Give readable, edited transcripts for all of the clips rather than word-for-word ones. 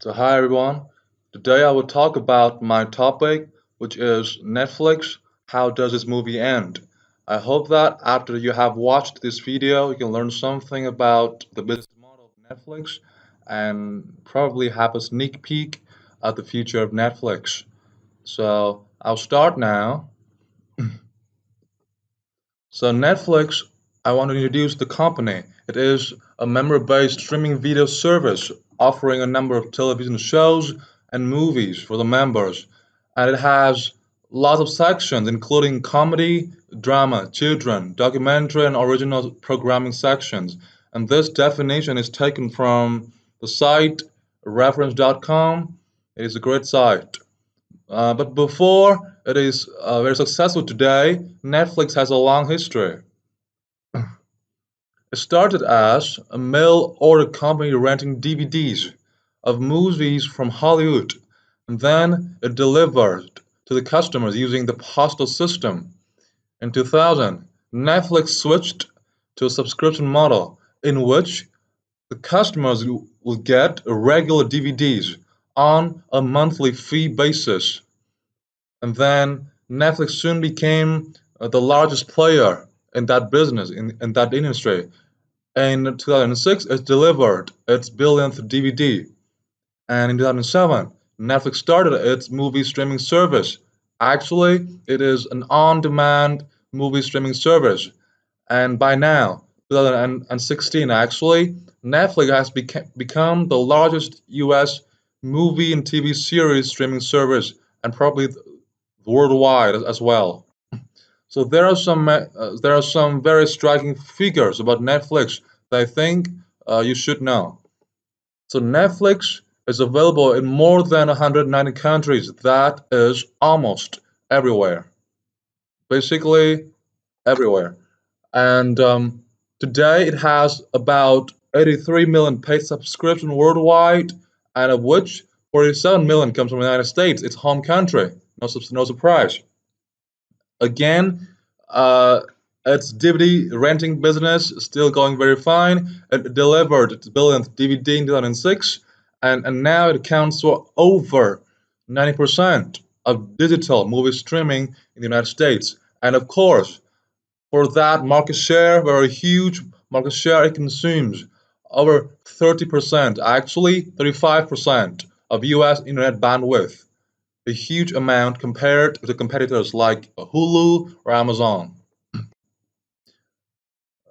So, hi everyone. Today I will talk about my topic, which is Netflix. How does this movie end? I hope that after you have watched this video, you can learn something about the business model of Netflix and probably have a sneak peek at the future of Netflix. So, I'll start now. So Netflix, I want to introduce the company. It is a member-based streaming video service offering a number of television shows and movies for the members. And it has lots of sections, including comedy, drama, children, documentary, and original programming sections. And this definition is taken from the site reference.com. It is a great site. But before it is very successful today, Netflix has a long history. It started as a mail order company renting DVDs of movies from Hollywood, and then it delivered to the customers using the postal system. In 2000, Netflix switched to a subscription model in which the customers will get regular DVDs on a monthly fee basis. And then Netflix soon became the largest player in that business, in that industry. In 2006, it delivered its billionth DVD. And in 2007, Netflix started its movie streaming service. Actually, it is an on-demand movie streaming service. And by now, 2016 actually, Netflix has become the largest US movie and TV series streaming service and probably worldwide as well. So there are some very striking figures about Netflix that I think you should know. So Netflix is available in more than 190 countries. That is almost everywhere, basically everywhere. And today it has about 83 million paid subscriptions worldwide, and of which 47 million comes from the United States, its home country. No surprise. Again, uh, its DVD renting business is still going very fine. It delivered its billionth DVD in 2006, and now it accounts for over 90% of digital movie streaming in the United States. And of course, for that market share, very huge market share, it consumes over 30%, actually 35% of US internet bandwidth, a huge amount compared to competitors like Hulu or Amazon.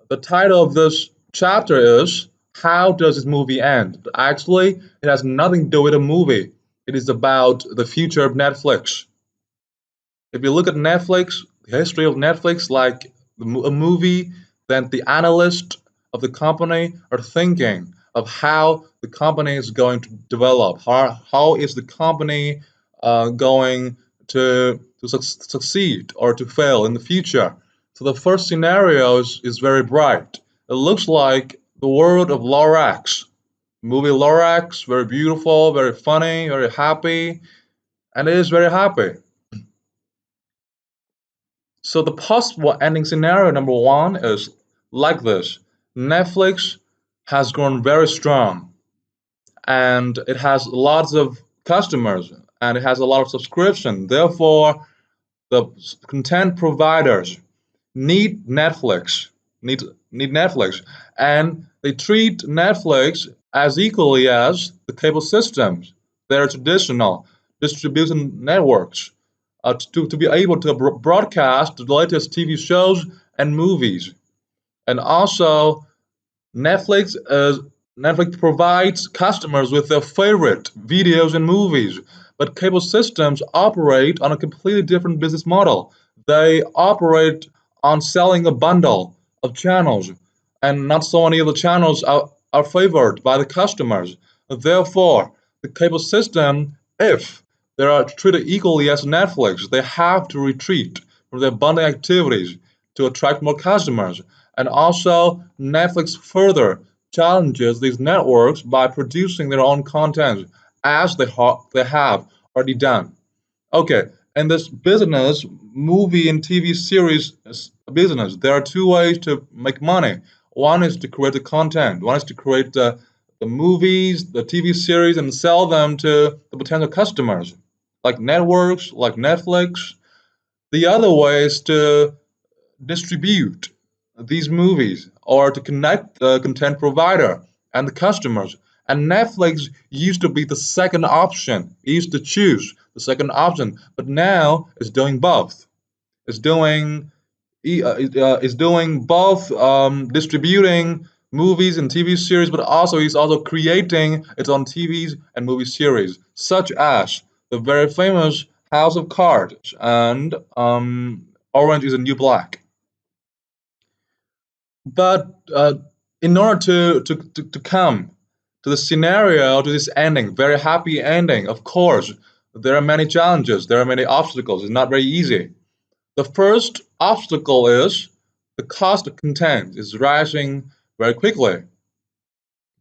The title of this chapter is How Does This Movie End? Actually, it has nothing to do with a movie. It is about the future of Netflix. If you look at Netflix, the history of Netflix, like a movie, then the analysts of the company are thinking of how the company is going to develop. How is the company going to succeed or to fail in the future? So the first scenario is very bright. It looks like the world of Lorax. Movie Lorax, very beautiful, very funny, very happy, and it is very happy. So the possible ending scenario number one is like this. Netflix has grown very strong and it has lots of customers and it has a lot of subscription. Therefore, the content providers need Netflix, need Netflix, and they treat Netflix as equally as the cable systems, their traditional distribution networks, to be able to broadcast the latest TV shows and movies. And also, Netflix is Netflix provides customers with their favorite videos and movies, but cable systems operate on a completely different business model. They operate on selling a bundle of channels, and not so many of the channels are favored by the customers. Therefore, the cable system, if they are treated equally as Netflix, they have to retreat from their bundling activities to attract more customers. And also, Netflix further challenges these networks by producing their own content as they have already done. Okay, in this business, movie and TV series business, there are two ways to make money. One is to create the content, one is to create the the movies, the TV series, and sell them to the potential customers, like networks, like Netflix. The other way is to distribute these movies or to connect the content provider and the customers. And Netflix used to be the second option. It used to choose the second option, but now it's doing both. It's doing is doing both distributing movies and TV series, but also is also creating its own TVs and movie series, such as the very famous House of Cards and Orange is the New Black. But in order to come to the scenario, to this ending, very happy ending, of course, there are many challenges, there are many obstacles. It's not very easy. The first obstacle is the cost of content is rising very quickly.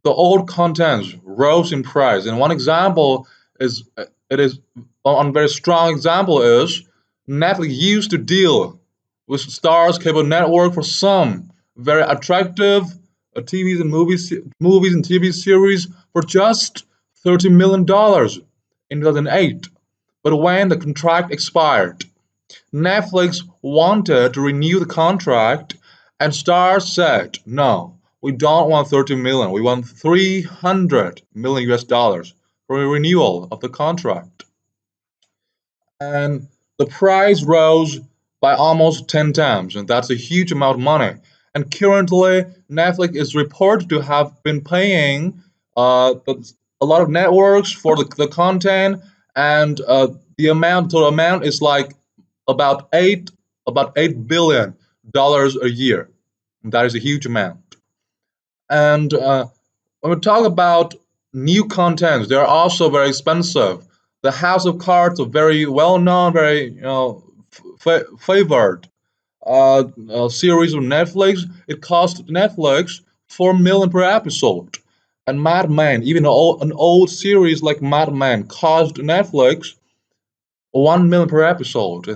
The old contents rose in price, and one example is it is one very strong example is Netflix used to deal with Starz cable network for some very attractive movies and TV series for just $30 million in 2008. But when the contract expired, Netflix wanted to renew the contract, and Starz said, "No, we don't want 30 million. We want 300 million US dollars for a renewal of the contract." And the price rose by almost 10 times, and that's a huge amount of money. And currently, Netflix is reported to have been paying a lot of networks for the content, and total amount is like about $8 billion a year. And that is a huge amount. And when we talk about new contents, they are also very expensive. The House of Cards are very well known, very favored series of Netflix. It cost Netflix 4 million per episode. And Mad Men, even an old series like Mad Men, cost Netflix 1 million per episode,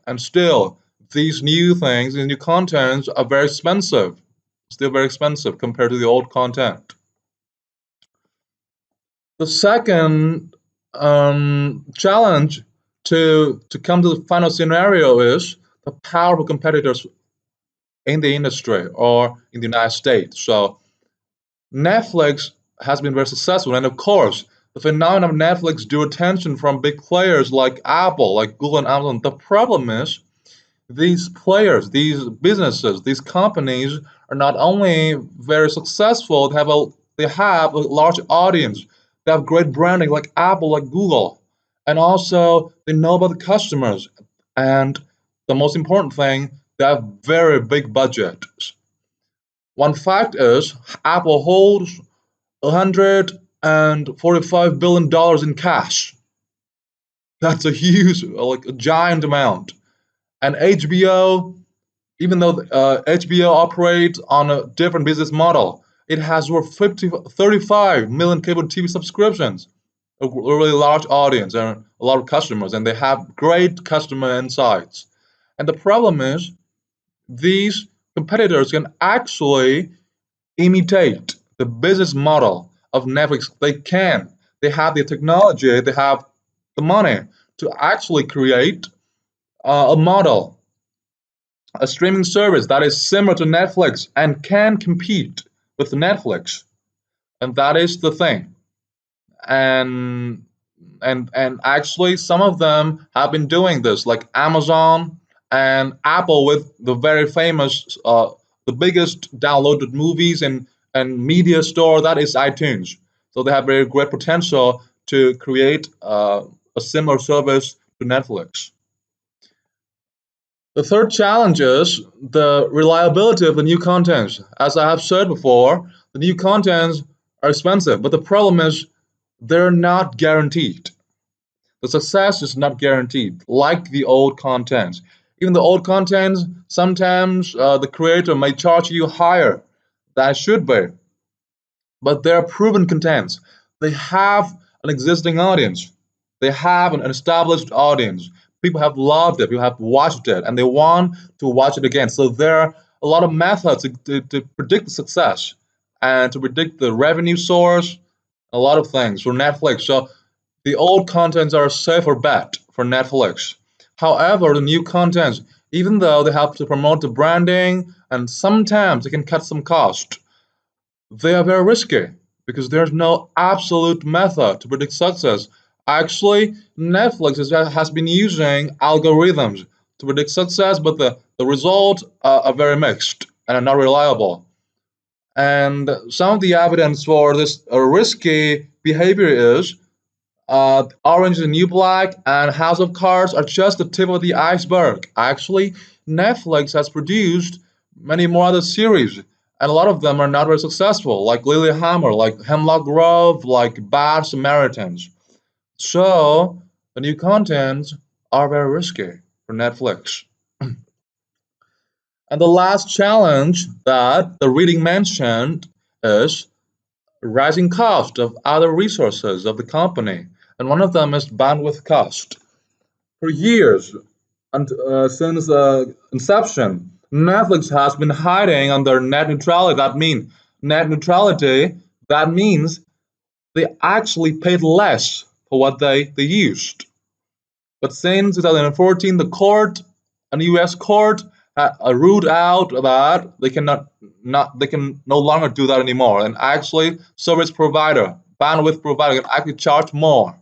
and still these new things, these new contents are very expensive, still very expensive compared to the old content. The second challenge to come to the final scenario is the powerful competitors in the industry or in the United States. So Netflix has been very successful, and of course, the phenomenon of Netflix drew attention from big players like Apple, like Google and Amazon. The problem is these players, these businesses, these companies are not only very successful, they have a large audience, they have great branding like Apple, like Google, and also they know about the customers. And the most important thing, they have very big budgets. One fact is Apple holds $145 billion in cash. That's a huge, like a giant amount. And HBO, even though HBO operates on a different business model, it has over 35 million cable TV subscriptions, a really large audience and a lot of customers, and they have great customer insights. And the problem is these competitors can actually imitate the business model of Netflix. They can. They have the technology, they have the money to actually create a model, a streaming service that is similar to Netflix and can compete with Netflix. And that is the thing. And actually some of them have been doing this, like Amazon and Apple with the very famous the biggest downloaded movies and media store, that is iTunes. So they have very great potential to create a similar service to Netflix. The third challenge is the reliability of the new contents. As I have said before, the new contents are expensive, but the problem is they're not guaranteed. The success is not guaranteed, like the old contents. Even the old contents, sometimes the creator may charge you higher than it should be, but they're proven contents. They have an existing audience. They have an established audience. People have loved it, people have watched it, and they want to watch it again. So there are a lot of methods to predict the success. and to predict the revenue source, a lot of things for Netflix. So the old contents are a safer bet for Netflix. However, the new contents, even though they help to promote the branding and sometimes they can cut some cost, they are very risky because there's no absolute method to predict success. Actually, Netflix has been using algorithms to predict success, but the results are very mixed and are not reliable. And some of the evidence for this risky behavior is Orange is the New Black and House of Cards are just the tip of the iceberg. Actually, Netflix has produced many more other series, and a lot of them are not very successful, like Lilyhammer, like Hemlock Grove, like Bad Samaritans. So, the new contents are very risky for Netflix. And the last challenge that the reading mentioned is rising cost of other resources of the company, and one of them is bandwidth cost. For years, and since inception, Netflix has been hiding under net neutrality. Net neutrality. That means they actually paid less for what they used. But since 2014, a U.S. court, ruled out that they can no longer do that anymore. And actually, bandwidth provider, can actually charge more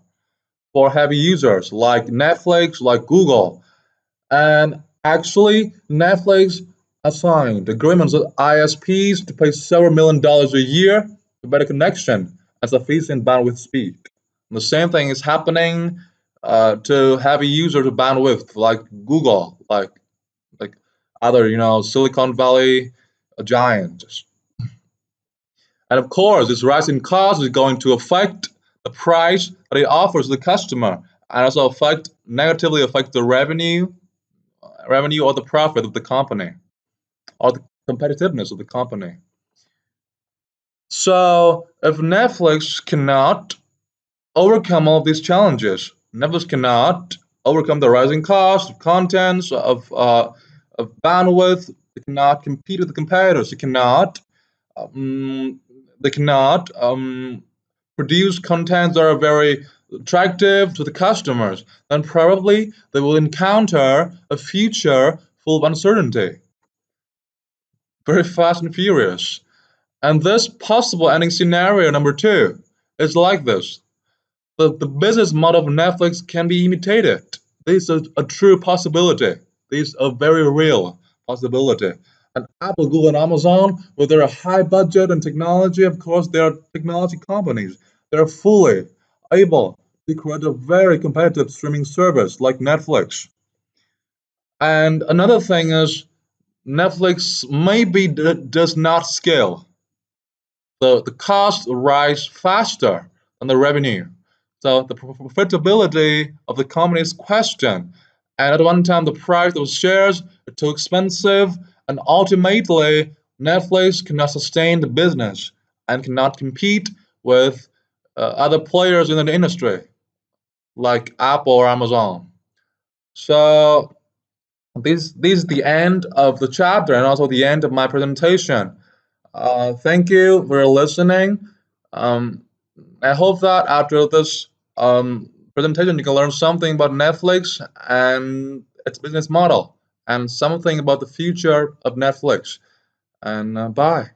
for heavy users like Netflix, like Google. And actually, Netflix assigned agreements with ISPs to pay several $1 million a year for better connection as a fee in bandwidth speed. And the same thing is happening to heavy users of bandwidth like Google, like other Silicon Valley giants. And of course, this rising cost is going to affect the price that it offers the customer, and also negatively affect the revenue or the profit of the company, or the competitiveness of the company. So if Netflix cannot overcome all of these challenges, Netflix cannot overcome the rising cost of contents, of bandwidth. They cannot compete with the competitors. They cannot produce contents that are very attractive to the customers. Then probably they will encounter a future full of uncertainty, very fast and furious. And this possible ending scenario number two is like this. The business model of Netflix can be imitated. This is a true possibility. This is a very real possibility. And Apple, Google, and Amazon, with their high budget and technology, of course, they are technology companies. They're fully able to create a very competitive streaming service like Netflix. And another thing is, Netflix maybe does not scale. The costs rise faster than the revenue. So the profitability of the company is questioned. And at one time, the price of shares are too expensive, and ultimately, Netflix cannot sustain the business and cannot compete with other players in the industry, like Apple or Amazon. So this is the end of the chapter and also the end of my presentation. Thank you for listening. Um, I hope that after this presentation, you can learn something about Netflix and its business model and something about the future of Netflix. And bye.